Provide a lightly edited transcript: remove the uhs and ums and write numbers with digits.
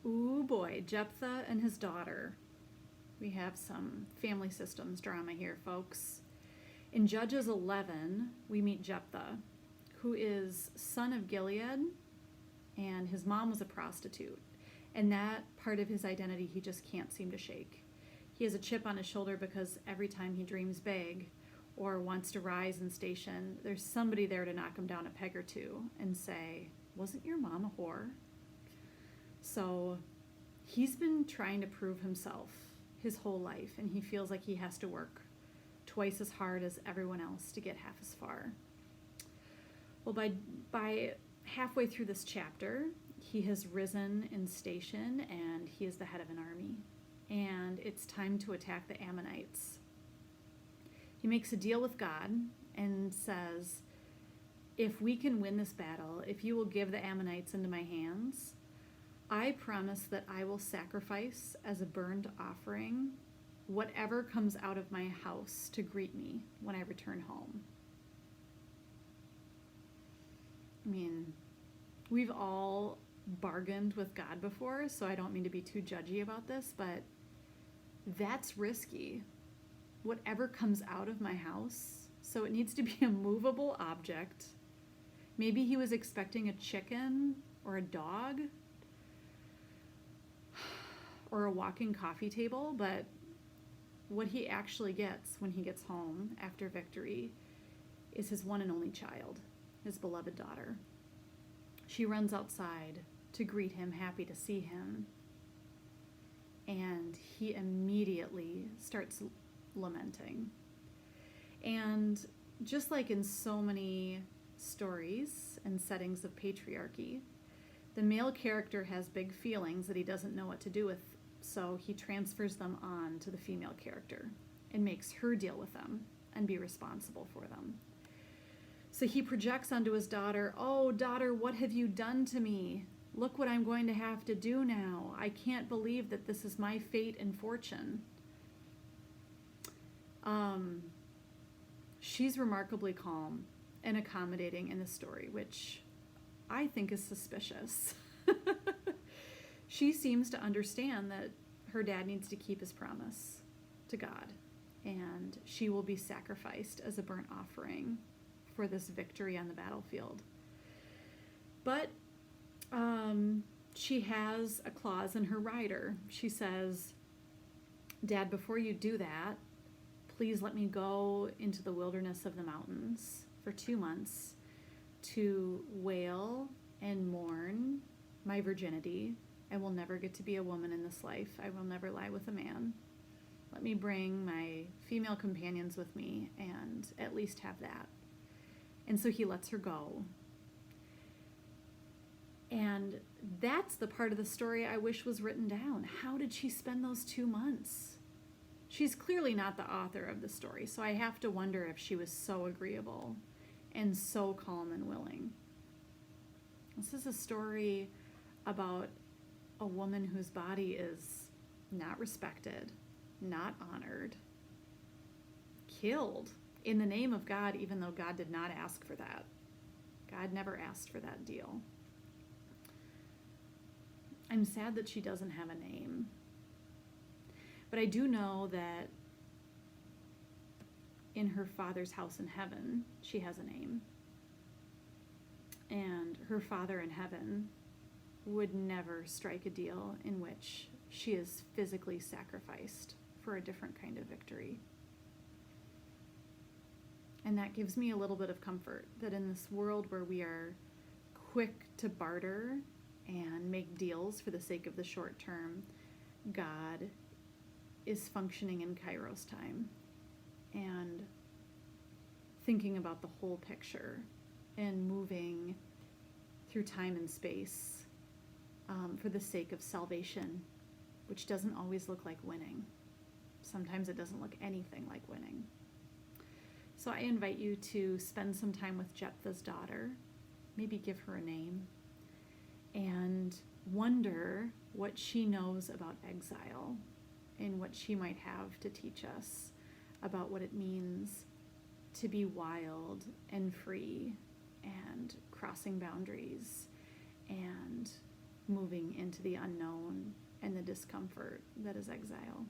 Ooh boy, Jephthah and his daughter. We have some family systems drama here, folks. In Judges 11, we meet Jephthah, who is son of Gilead, and his mom was a prostitute. And that part of his identity he just can't seem to shake. He has a chip on his shoulder because every time he dreams big or wants to rise in station, there's somebody there to knock him down a peg or two and say, "Wasn't your mom a whore?" So he's been trying to prove himself his whole life, and he feels like he has to work twice as hard as everyone else to get half as far. Well, by halfway through this chapter, he has risen in station and he is the head of an army. And it's time to attack the Ammonites. He makes a deal with God and says, "If we can win this battle, if you will give the Ammonites into my hands, I promise that I will sacrifice as a burnt offering whatever comes out of my house to greet me when I return home." I mean, we've all bargained with God before, so I don't mean to be too judgy about this, but that's risky. Whatever comes out of my house, so it needs to be a movable object. Maybe he was expecting a chicken or a dog or a walking coffee table, but what he actually gets when he gets home after victory is his one and only child, his beloved daughter. She runs outside to greet him, happy to see him, and he immediately starts lamenting. And just like in so many stories and settings of patriarchy, the male character has big feelings that he doesn't know what to do with, so he transfers them on to the female character and makes her deal with them and be responsible for them. So he projects onto his daughter, "Oh, daughter, what have you done to me? Look what I'm going to have to do now. I can't believe that this is my fate and fortune." She's remarkably calm and accommodating in the story, which I think is suspicious. She seems to understand that her dad needs to keep his promise to God, and she will be sacrificed as a burnt offering for this victory on the battlefield. But she has a clause in her rider. She says, "Dad, before you do that, please let me go into the wilderness of the mountains for 2 months to wail and mourn my virginity. I will never get to be a woman in this life. I will never lie with a man. Let me bring my female companions with me and at least have that." And so he lets her go. And that's the part of the story I wish was written down. How did she spend those 2 months? She's clearly not the author of the story, so I have to wonder if she was so agreeable and so calm and willing. This is a story about a woman whose body is not respected, not honored, killed in the name of God, even though God did not ask for that. God never asked for that deal. I'm sad that she doesn't have a name. But I do know that in her Father's house in heaven, she has a name. And her Father in heaven would never strike a deal in which she is physically sacrificed for a different kind of victory. And that gives me a little bit of comfort that in this world where we are quick to barter and make deals for the sake of the short term, God is functioning in Kairos time and thinking about the whole picture and moving through time and space for the sake of salvation, which doesn't always look like winning. Sometimes it doesn't look anything like winning. So I invite you to spend some time with Jephthah's daughter, maybe give her a name, and wonder what she knows about exile and what she might have to teach us about what it means to be wild and free and crossing boundaries and moving into the unknown and the discomfort that is exile.